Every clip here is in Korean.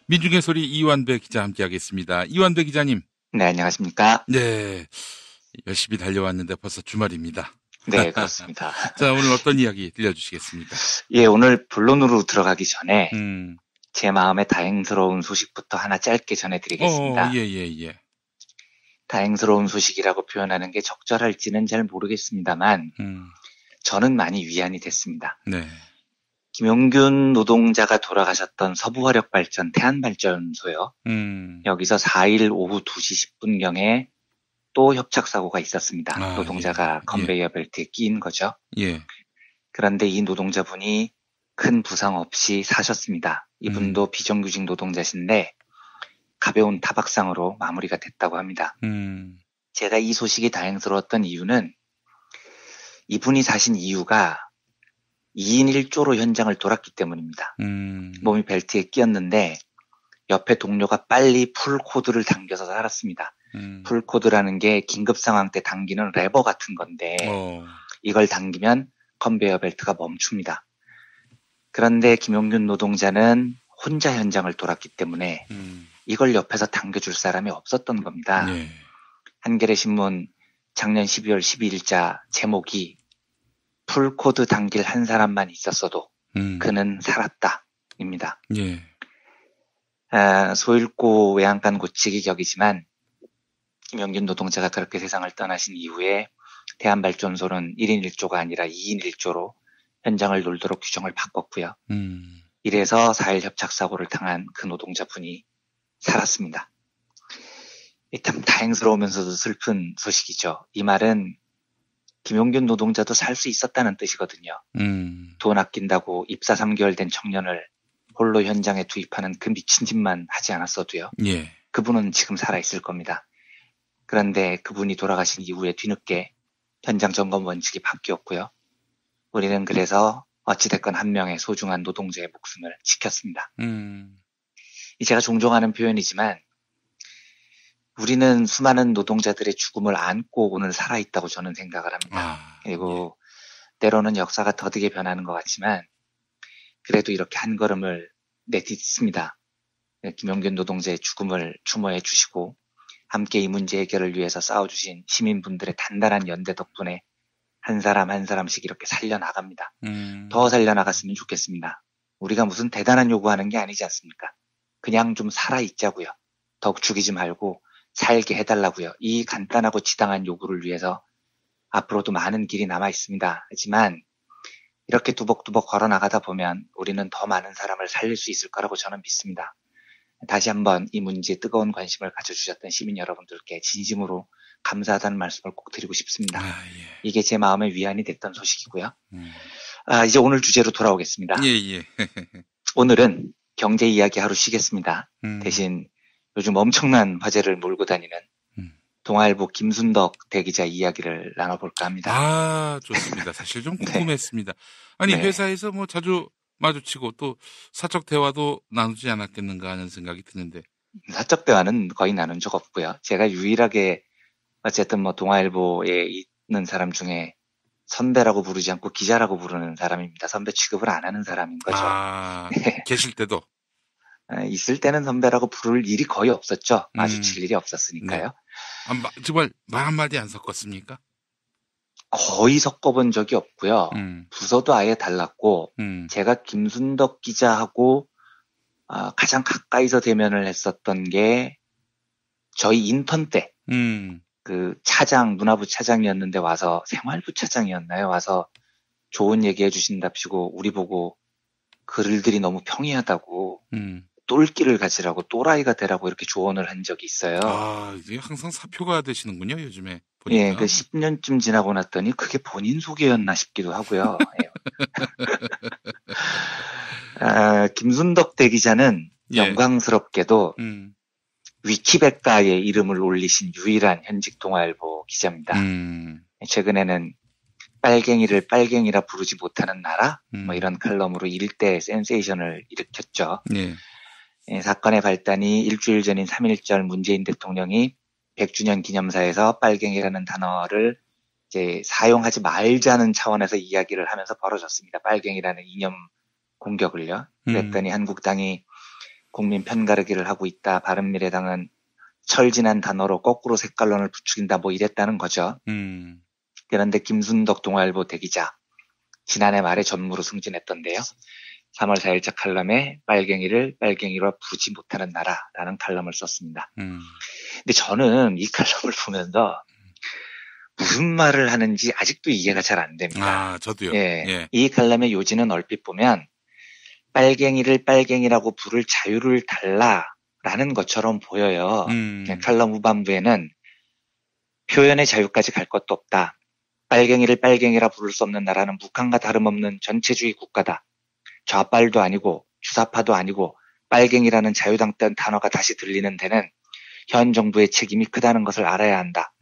민중의 소리 이완배 기자 함께하겠습니다. 이완배 기자님. 네, 안녕하십니까? 네, 열심히 달려왔는데 벌써 주말입니다. 네, 그렇습니다. 자, 오늘 어떤 이야기 들려주시겠습니까? 예, 오늘 본론으로 들어가기 전에 음. 제 마음에 다행스러운 소식부터 하나 짧게 전해드리겠습니다. 예. 다행스러운 소식이라고 표현하는 게 적절할지는 잘 모르겠습니다만 저는 많이 위안이 됐습니다. 네. 김용균 노동자가 돌아가셨던 서부화력발전 태안발전소요. 여기서 4일 오후 2시 10분경에 또 협착사고가 있었습니다. 노동자가 컨베이어 벨트에 끼인 거죠. 예. 그런데 이 노동자분이 큰 부상 없이 사셨습니다. 이분도 비정규직 노동자신데 가벼운 타박상으로 마무리가 됐다고 합니다. 제가 이 소식이 다행스러웠던 이유는 이분이 사신 이유가 2인 1조로 현장을 돌았기 때문입니다. 몸이 벨트에 끼었는데 옆에 동료가 빨리 풀코드를 당겨서 살았습니다. 풀코드라는 게 긴급 상황 때 당기는 레버 같은 건데 이걸 당기면 컨베이어 벨트가 멈춥니다. 그런데 김용균 노동자는 혼자 현장을 돌았기 때문에 이걸 옆에서 당겨줄 사람이 없었던 겁니다. 네. 한겨레 신문 작년 12월 12일자 제목이 풀코드 당길 한 사람만 있었어도 그는 살았다입니다. 예. 소잃고 외양간 고치기 격이지만 김용균 노동자가 그렇게 세상을 떠나신 이후에 대한발전소는 1인 1조가 아니라 2인 1조로 현장을 놀도록 규정을 바꿨고요. 이래서 4일 협착사고를 당한 그 노동자분이 살았습니다. 참 다행스러우면서도 슬픈 소식이죠. 이 말은 김용균 노동자도 살 수 있었다는 뜻이거든요. 돈 아낀다고 입사 3개월 된 청년을 홀로 현장에 투입하는 그 미친 짓만 하지 않았어도요. 예. 그분은 지금 살아있을 겁니다. 그런데 그분이 돌아가신 이후에 뒤늦게 현장 점검 원칙이 바뀌었고요. 우리는 그래서 어찌됐건 한 명의 소중한 노동자의 목숨을 지켰습니다. 제가 종종 하는 표현이지만 우리는 수많은 노동자들의 죽음을 안고 오늘 살아있다고 저는 생각을 합니다. 그리고 때로는 역사가 더디게 변하는 것 같지만 그래도 이렇게 한 걸음을 내딛습니다. 김용균 노동자의 죽음을 추모해 주시고 함께 이 문제 해결을 위해서 싸워주신 시민분들의 단단한 연대 덕분에 한 사람 한 사람씩 이렇게 살려나갑니다. 더 살려나갔으면 좋겠습니다. 우리가 무슨 대단한 요구하는 게 아니지 않습니까? 그냥 좀 살아있자고요. 더욱 죽이지 말고 살게 해달라고요. 이 간단하고 지당한 요구를 위해서 앞으로도 많은 길이 남아 있습니다. 하지만 이렇게 두벅두벅 걸어나가다 보면 우리는 더 많은 사람을 살릴 수 있을 거라고 저는 믿습니다. 다시 한번 이 문제에 뜨거운 관심을 가져주셨던 시민 여러분들께 진심으로 감사하다는 말씀을 꼭 드리고 싶습니다. 이게 제 마음의 위안이 됐던 소식이고요. 이제 오늘 주제로 돌아오겠습니다. 예. 오늘은 경제 이야기 하루 쉬겠습니다. 대신 요즘 엄청난 화제를 몰고 다니는 동아일보 김순덕 대기자 이야기를 나눠볼까 합니다. 좋습니다. 사실 좀 궁금했습니다. 아니 회사에서 뭐 자주 마주치고 또 사적 대화도 나누지 않았겠는가 하는 생각이 드는데. 사적 대화는 거의 나눈 적 없고요. 제가 유일하게 어쨌든 뭐 동아일보에 있는 사람 중에 선배라고 부르지 않고 기자라고 부르는 사람입니다. 선배 취급을 안 하는 사람인 거죠. 계실 때도? 있을 때는 선배라고 부를 일이 거의 없었죠. 마주칠 일이 없었으니까요. 네. 정말 말 한마디 안 섞었습니까? 거의 섞어본 적이 없고요. 부서도 아예 달랐고 제가 김순덕 기자하고 가장 가까이서 대면을 했었던 게 저희 인턴 때 그 차장, 문화부 차장이었는데 와서 생활부 차장이었나요? 와서 좋은 얘기 해주신답시고 우리 보고 글들이 너무 평이하다고 똘끼를 가지라고 또라이가 되라고 이렇게 조언을 한 적이 있어요. 이게 항상 사표가 되시는군요, 요즘에. 보니까. 예, 그 10년쯤 지나고 났더니 그게 본인 소개였나 싶기도 하고요. 김순덕 대기자는 영광스럽게도 위키백과에 이름을 올리신 유일한 현직 동아일보 기자입니다. 최근에는 빨갱이를 빨갱이라 부르지 못하는 나라? 뭐 이런 칼럼으로 일대 센세이션을 일으켰죠. 사건의 발단이 일주일 전인 3.1절 문재인 대통령이 100주년 기념사에서 빨갱이라는 단어를 이제 사용하지 말자는 차원에서 이야기를 하면서 벌어졌습니다. 빨갱이라는 이념 공격을요. 그랬더니 한국당이 국민 편가르기를 하고 있다. 바른미래당은 철진한 단어로 거꾸로 색깔론을 부추긴다. 뭐 이랬다는 거죠. 그런데 김순덕 동아일보 대기자 지난해 말에 전무로 승진했던데요. 3월 4일자 칼럼에 빨갱이를 빨갱이로 부르지 못하는 나라라는 칼럼을 썼습니다. 근데 저는 이 칼럼을 보면서 무슨 말을 하는지 아직도 이해가 잘 안 됩니다. 아, 저도요. 예. 예. 이 칼럼의 요지는 얼핏 보면 빨갱이를 빨갱이라고 부를 자유를 달라라는 것처럼 보여요. 칼럼 후반부에는 표현의 자유까지 갈 것도 없다. 빨갱이를 빨갱이라 부를 수 없는 나라는 북한과 다름없는 전체주의 국가다. 좌빨도 아니고 주사파도 아니고 빨갱이라는 자유당던 단어가 다시 들리는 데는 현 정부의 책임이 크다는 것을 알아야 한다.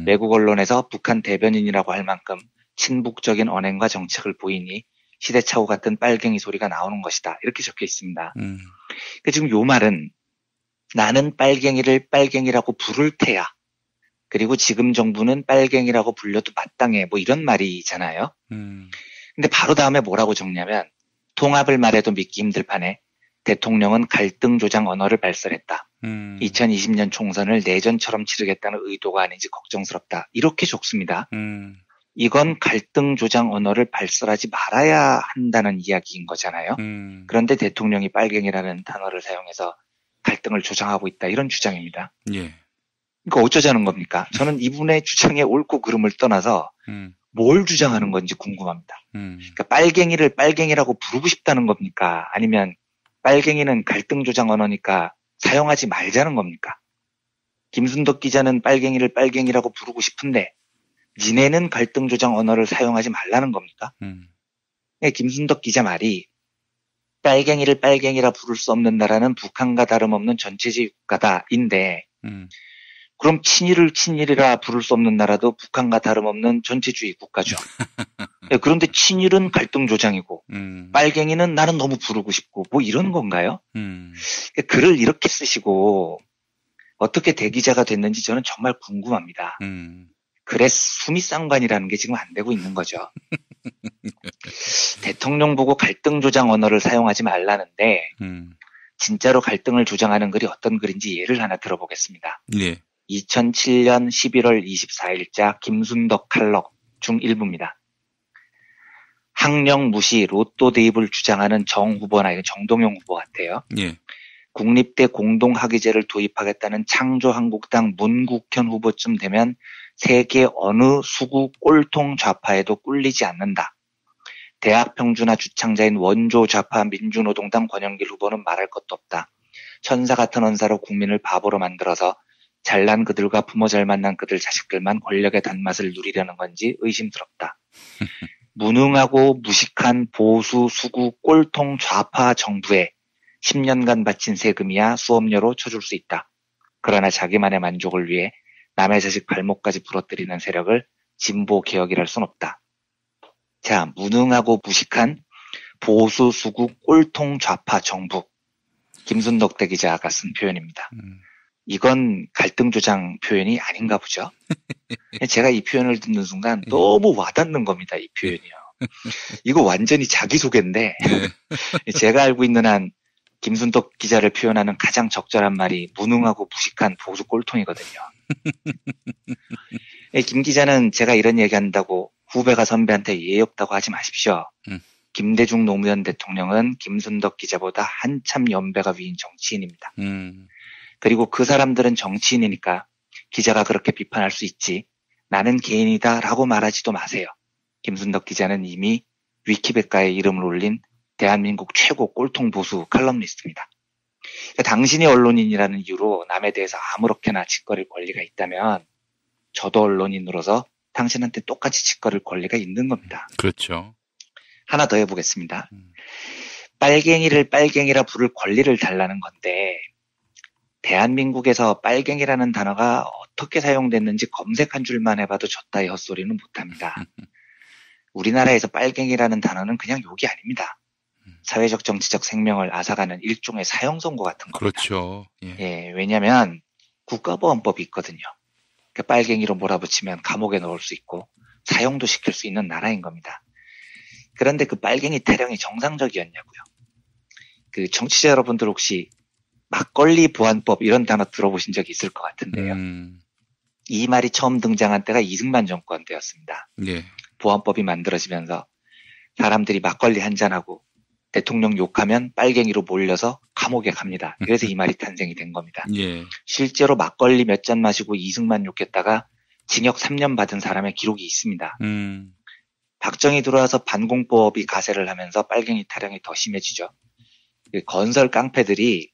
외국 언론에서 북한 대변인이라고 할 만큼 친북적인 언행과 정책을 보이니 시대착오 같은 빨갱이 소리가 나오는 것이다. 이렇게 적혀 있습니다. 그러니까 지금 요 말은 나는 빨갱이를 빨갱이라고 부를 테야. 그리고 지금 정부는 빨갱이라고 불려도 마땅해. 뭐 이런 말이잖아요. 근데 바로 다음에 뭐라고 적냐면 통합을 말해도 믿기 힘들 판에 대통령은 갈등 조장 언어를 발설했다. 2020년 총선을 내전처럼 치르겠다는 의도가 아닌지 걱정스럽다. 이렇게 적습니다. 이건 갈등 조장 언어를 발설하지 말아야 한다는 이야기인 거잖아요. 그런데 대통령이 빨갱이라는 단어를 사용해서 갈등을 조장하고 있다. 이런 주장입니다. 예. 그러니까 어쩌자는 겁니까? 저는 이분의 주장의 옳고 그름을 떠나서 뭘 주장하는 건지 궁금합니다. 그러니까 빨갱이를 빨갱이라고 부르고 싶다는 겁니까? 아니면 빨갱이는 갈등 조장 언어니까 사용하지 말자는 겁니까? 김순덕 기자는 빨갱이를 빨갱이라고 부르고 싶은데 니네는 갈등 조장 언어를 사용하지 말라는 겁니까? 김순덕 기자 말이 빨갱이를 빨갱이라 부를 수 없는 나라는 북한과 다름없는 전체주의 국가다인데 그럼 친일을 친일이라 부를 수 없는 나라도 북한과 다름없는 전체주의 국가죠. 그런데 친일은 갈등 조장이고 빨갱이는 나는 너무 부르고 싶고 뭐 이런 건가요? 글을 이렇게 쓰시고 어떻게 대기자가 됐는지 저는 정말 궁금합니다. 글의 수미상관이라는 게 지금 안 되고 있는 거죠. 대통령 보고 갈등 조장 언어를 사용하지 말라는데 진짜로 갈등을 조장하는 글이 어떤 글인지 예를 하나 들어보겠습니다. 네. 2007년 11월 24일자 김순덕 칼럼 중 일부입니다. 학령 무시 로또 대입을 주장하는 정 후보나 이건 정동영 후보 같아요. 예. 국립대 공동학위제를 도입하겠다는 창조한국당 문국현 후보쯤 되면 세계 어느 수구 꼴통 좌파에도 꿀리지 않는다. 대학 평준화 주창자인 원조 좌파 민주노동당 권영길 후보는 말할 것도 없다. 천사 같은 언사로 국민을 바보로 만들어서 잘난 그들과 부모 잘 만난 그들 자식들만 권력의 단맛을 누리려는 건지 의심스럽다. 무능하고 무식한 보수 수구 꼴통 좌파 정부에 10년간 바친 세금이야 수업료로 쳐줄 수 있다. 그러나 자기만의 만족을 위해 남의 자식 발목까지 부러뜨리는 세력을 진보 개혁이랄 순 없다. 자, 무능하고 무식한 보수 수구 꼴통 좌파 정부. 김순덕 대기자가 쓴 표현입니다. 이건 갈등 조장 표현이 아닌가 보죠. 제가 이 표현을 듣는 순간 너무 와닿는 겁니다. 이 표현이요. 이거 완전히 자기소개인데 제가 알고 있는 한 김순덕 기자를 표현하는 가장 적절한 말이 무능하고 무식한 보수 꼴통이거든요. 김 기자는 제가 이런 얘기한다고 후배가 선배한테 예의 없다고 하지 마십시오. 김대중 노무현 대통령은 김순덕 기자보다 한참 연배가 위인 정치인입니다. 그리고 그 사람들은 정치인이니까 기자가 그렇게 비판할 수 있지. 나는 개인이다 라고 말하지도 마세요. 김순덕 기자는 이미 위키백과에 이름을 올린 대한민국 최고 꼴통 보수 칼럼니스트입니다. 그러니까 당신이 언론인이라는 이유로 남에 대해서 아무렇게나 짓거릴 권리가 있다면 저도 언론인으로서 당신한테 똑같이 짓거릴 권리가 있는 겁니다. 그렇죠. 하나 더 해보겠습니다. 빨갱이를 빨갱이라 부를 권리를 달라는 건데 대한민국에서 빨갱이라는 단어가 어떻게 사용됐는지 검색한 줄만 해봐도 저따위 헛소리는 못합니다. 우리나라에서 빨갱이라는 단어는 그냥 욕이 아닙니다. 사회적 정치적 생명을 앗아가는 일종의 사형선고 같은 겁니다. 그렇죠. 예, 왜냐하면 국가보안법이 있거든요. 그 빨갱이로 몰아붙이면 감옥에 넣을 수 있고 사형도 시킬 수 있는 나라인 겁니다. 그런데 그 빨갱이 타령이 정상적이었냐고요. 그 정치자 여러분들 혹시 막걸리 보안법 이런 단어 들어보신 적이 있을 것 같은데요. 이 말이 처음 등장한 때가 이승만 정권 때였습니다. 예. 보안법이 만들어지면서 사람들이 막걸리 한잔하고 대통령 욕하면 빨갱이로 몰려서 감옥에 갑니다. 그래서 이 말이 탄생이 된 겁니다. 예. 실제로 막걸리 몇 잔 마시고 이승만 욕했다가 징역 3년 받은 사람의 기록이 있습니다. 박정희 들어와서 반공법이 가세를 하면서 빨갱이 타령이 더 심해지죠. 건설 깡패들이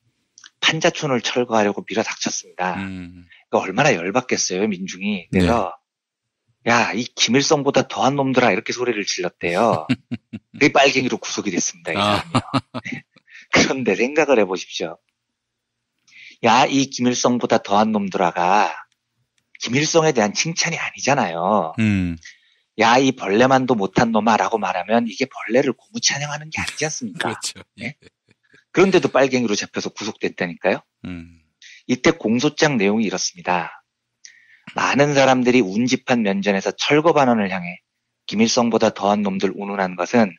판자촌을 철거하려고 밀어닥쳤습니다. 그러니까 얼마나 열받겠어요, 민중이. 그래서 야, 이 김일성보다 더한 놈들아 이렇게 소리를 질렀대요. 그게 빨갱이로 구속이 됐습니다. 이 사람이요. 그런데 생각을 해보십시오. 야, 이 김일성보다 더한 놈들아가 김일성에 대한 칭찬이 아니잖아요. 야, 이 벌레만도 못한 놈아라고 말하면 이게 벌레를 고무 찬양하는 게 아니지 않습니까? 그렇죠. 네? 그런데도 빨갱이로 잡혀서 구속됐다니까요. 이때 공소장 내용이 이렇습니다. 많은 사람들이 운집한 면전에서 철거 반원을 향해 김일성보다 더한 놈들 운운한 것은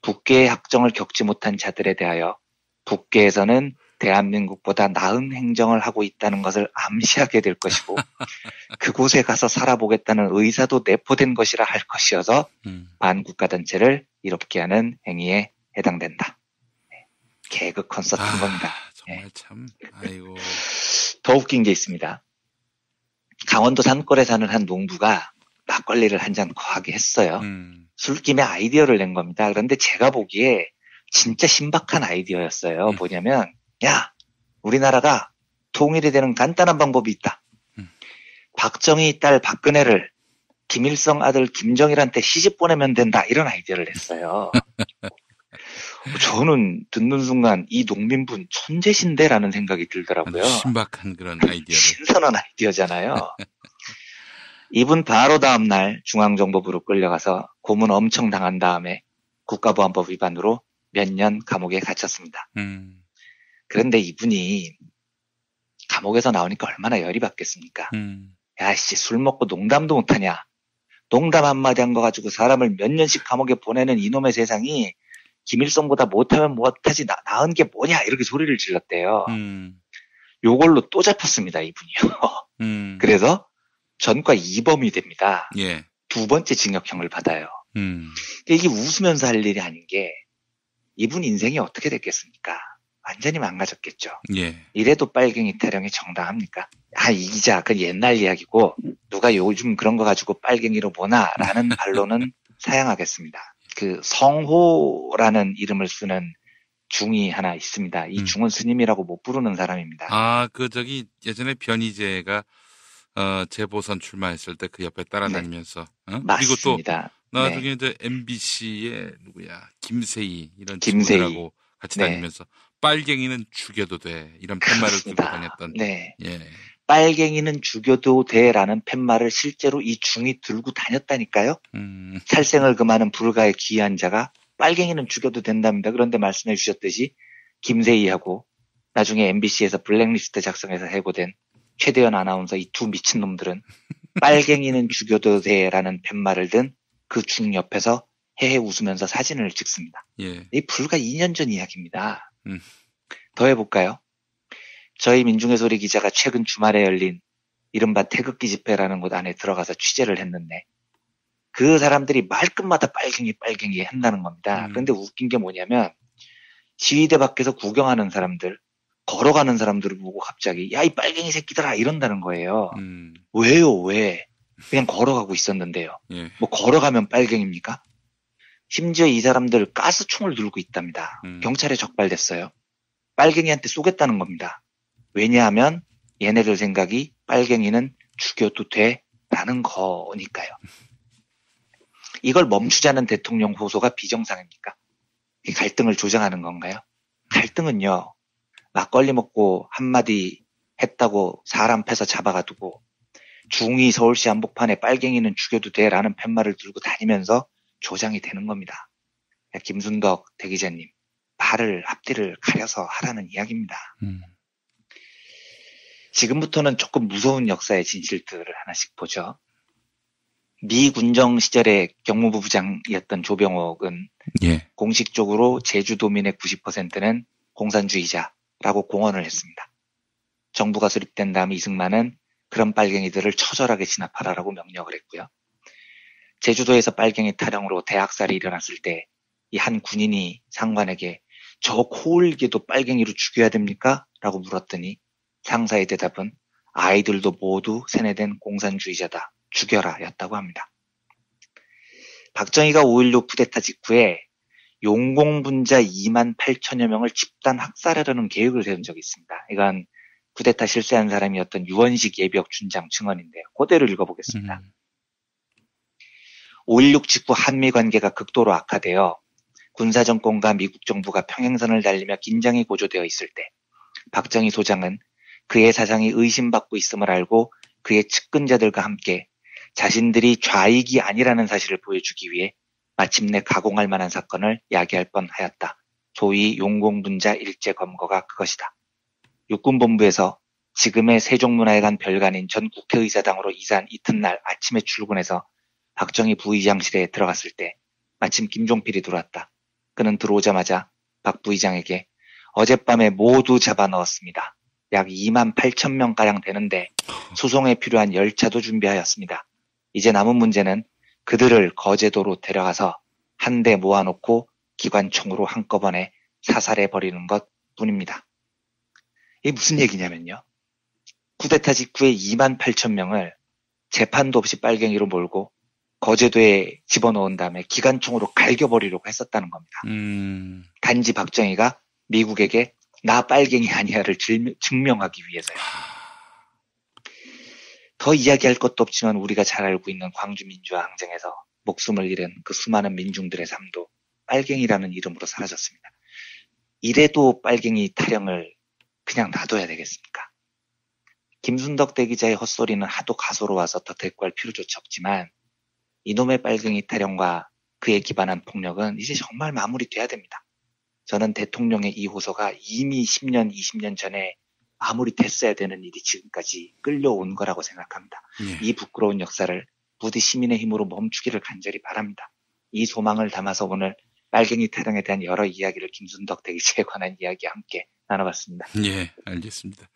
북계의 학정을 겪지 못한 자들에 대하여 북계에서는 대한민국보다 나은 행정을 하고 있다는 것을 암시하게 될 것이고 그곳에 가서 살아보겠다는 의사도 내포된 것이라 할 것이어서 반국가단체를 이롭게 하는 행위에 해당된다. 개그 콘서트인 겁니다. 정말 참, 아이고. 더 웃긴 게 있습니다. 강원도 산골에 사는 한 농부가 막걸리를 한 잔 거하게 했어요. 술김에 아이디어를 낸 겁니다. 그런데 제가 보기에 진짜 신박한 아이디어였어요. 뭐냐면, 야, 우리나라가 통일이 되는 간단한 방법이 있다. 박정희 딸 박근혜를 김일성 아들 김정일한테 시집 보내면 된다. 이런 아이디어를 냈어요. 저는 듣는 순간 이 농민분 천재신데라는 생각이 들더라고요. 신박한 그런 아이디어. 신선한 아이디어잖아요. 이분 바로 다음날 중앙정보부로 끌려가서 고문 엄청 당한 다음에 국가보안법 위반으로 몇 년 감옥에 갇혔습니다. 그런데 이분이 감옥에서 나오니까 얼마나 열이 받겠습니까? 야씨, 술 먹고 농담도 못하냐. 농담 한마디 한 거 가지고 사람을 몇 년씩 감옥에 보내는 이놈의 세상이 김일성보다 못하면 못하지 나은 게 뭐냐 이렇게 소리를 질렀대요. 요걸로 또 잡혔습니다, 이분이요. 그래서 전과 2범이 됩니다. 예. 두 번째 징역형을 받아요. 이게 웃으면서 할 일이 아닌 게 이분 인생이 어떻게 됐겠습니까? 완전히 망가졌겠죠. 예. 이래도 빨갱이 타령이 정당합니까? 아, 이 기자, 그 옛날 이야기고 누가 요즘 그런 거 가지고 빨갱이로 보나라는 반론은 사양하겠습니다. 그 성호라는 이름을 쓰는 중이 하나 있습니다. 이 중은 스님이라고 못 부르는 사람입니다. 아, 예전에 변희재가 재보선 출마했을 때 그 옆에 따라다니면서 맞습니다. 그리고 또 나중에 이제 MBC의 누구야 김세희 이런 김세희. 친구들하고 같이 다니면서 빨갱이는 죽여도 돼 이런 팻말을 들고 다녔던. 네. 예. 빨갱이는 죽여도 돼라는 팻말을 실제로 이 중이 들고 다녔다니까요. 살생을 금하는 불가의 귀한 자가 빨갱이는 죽여도 된답니다. 그런데 말씀해 주셨듯이 김세희하고 나중에 MBC에서 블랙리스트 작성해서 해고된 최대현 아나운서 이 두 미친놈들은 빨갱이는 죽여도 돼라는 팻말을 든 그 중 옆에서 헤헤 웃으면서 사진을 찍습니다. 예. 이 불과 2년 전 이야기입니다. 더 해볼까요? 저희 민중의 소리 기자가 최근 주말에 열린 이른바 태극기 집회라는 곳 안에 들어가서 취재를 했는데 그 사람들이 말끝마다 빨갱이 한다는 겁니다. 그런데 웃긴 게 뭐냐면 시위대 밖에서 구경하는 사람들, 걸어가는 사람들을 보고 갑자기 야, 이 빨갱이 새끼들아 이런다는 거예요. 왜요? 왜? 그냥 걸어가고 있었는데요. 예. 뭐 걸어가면 빨갱입니까? 심지어 이 사람들 가스총을 들고 있답니다. 경찰에 적발됐어요. 빨갱이한테 쏘겠다는 겁니다. 왜냐하면 얘네들 생각이 빨갱이는 죽여도 돼라는 거니까요. 이걸 멈추자는 대통령 호소가 비정상입니까? 이 갈등을 조장하는 건가요? 갈등은요. 막걸리 먹고 한마디 했다고 사람 패서 잡아가두고 중위 서울시 한복판에 빨갱이는 죽여도 돼라는 팻말을 들고 다니면서 조장이 되는 겁니다. 김순덕 대기자님, 앞뒤를 가려서 하라는 이야기입니다. 지금부터는 조금 무서운 역사의 진실들을 하나씩 보죠. 미 군정 시절에 경무부 부장이었던 조병옥은 공식적으로 제주도민의 90%는 공산주의자, 라고 공언을 했습니다. 정부가 수립된 다음 이승만은 그런 빨갱이들을 처절하게 진압하라라고 명령을 했고요. 제주도에서 빨갱이 타령으로 대학살이 일어났을 때 이 한 군인이 상관에게 저 코울기도 빨갱이로 죽여야 됩니까? 라고 물었더니 상사의 대답은 아이들도 모두 세뇌된 공산주의자다. 죽여라 였다고 합니다. 박정희가 5.16 쿠데타 직후에 용공분자 2만 8천여 명을 집단 학살하려는 계획을 세운 적이 있습니다. 이건 쿠데타 실세한 사람이었던 유원식 예비역 준장 증언인데요. 그대로 읽어보겠습니다. 5.16 직후 한미 관계가 극도로 악화되어 군사정권과 미국 정부가 평행선을 달리며 긴장이 고조되어 있을 때 박정희 소장은 그의 사상이 의심받고 있음을 알고 그의 측근자들과 함께 자신들이 좌익이 아니라는 사실을 보여주기 위해 마침내 가공할 만한 사건을 야기할 뻔하였다. 소위 용공분자 일제 검거가 그것이다. 육군본부에서 지금의 세종문화회관 별관인 전 국회의사당으로 이사한 이튿날 아침에 출근해서 박정희 부의장실에 들어갔을 때 마침 김종필이 들어왔다. 그는 들어오자마자 박 부의장에게 어젯밤에 모두 잡아넣었습니다. 약 2만 8천 명가량 되는데 수송에 필요한 열차도 준비하였습니다. 이제 남은 문제는 그들을 거제도로 데려가서 한 대 모아놓고 기관총으로 한꺼번에 사살해버리는 것 뿐입니다. 이게 무슨 얘기냐면요. 쿠데타 직후에 2만 8천 명을 재판도 없이 빨갱이로 몰고 거제도에 집어넣은 다음에 기관총으로 갈겨버리려고 했었다는 겁니다. 단지 박정희가 미국에게 나 빨갱이 아니야를 증명하기 위해서요. 더 이야기할 것도 없지만 우리가 잘 알고 있는 광주민주화 항쟁에서 목숨을 잃은 그 수많은 민중들의 삶도 빨갱이라는 이름으로 사라졌습니다. 이래도 빨갱이 타령을 그냥 놔둬야 되겠습니까? 김순덕 대기자의 헛소리는 하도 가소로워서 더 대꾸할 필요조차 없지만 이놈의 빨갱이 타령과 그에 기반한 폭력은 이제 정말 마무리돼야 됩니다. 저는 대통령의 이 호소가 이미 10년, 20년 전에 마무리됐어야 되는 일이 지금까지 끌려온 거라고 생각합니다. 이 부끄러운 역사를 부디 시민의 힘으로 멈추기를 간절히 바랍니다. 이 소망을 담아서 오늘 빨갱이 타령에 대한 여러 이야기를 김순덕 대기자에 관한 이야기와 함께 나눠봤습니다. 예, 알겠습니다.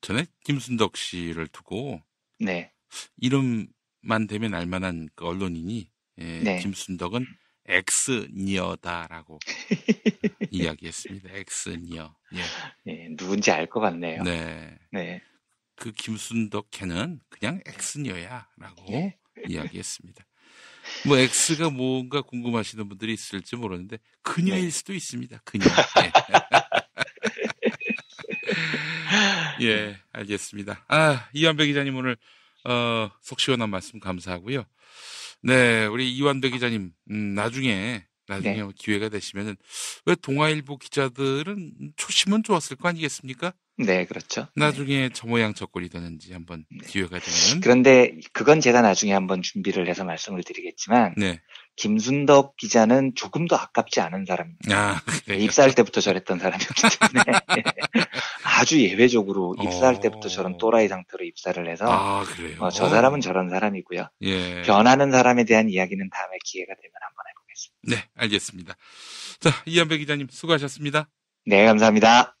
전에 김순덕 씨를 두고 네. 이름만 되면 알만한 그 언론인이 네. 김순덕은 엑스니어다라고 이야기했습니다. 엑스니어. 예. 네, 누군지 알 것 같네요. 네. 네. 그 김순덕 걔는 그냥 엑스니어야라고 예. 이야기했습니다. 뭐 엑스가 뭔가 궁금하시는 분들이 있을지 모르는데 그녀일 수도 있습니다. 그녀. 예. 예, 알겠습니다. 이완배 기자님 오늘 속 시원한 말씀 감사하고요. 네, 우리 이완배 기자님 나중에 네. 기회가 되시면은 왜 동아일보 기자들은 초심은 좋았을 거 아니겠습니까? 네, 그렇죠. 나중에 저 모양 저 꼴이 되는지 한번 기회가 되면. 그런데 그건 제가 나중에 한번 준비를 해서 말씀을 드리겠지만 네. 김순덕 기자는 조금 더 아깝지 않은 사람입니다. 그래요? 입사할 때부터 저랬던 사람이었기 때문에 아주 예외적으로 입사할 때부터 저런 또라이 상태로 입사를 해서 그래요? 저 사람은 저런 사람이고요. 예. 변하는 사람에 대한 이야기는 다음에 기회가 되면 한번 해보겠습니다. 네, 알겠습니다. 자, 이완배 기자님 수고하셨습니다. 네, 감사합니다.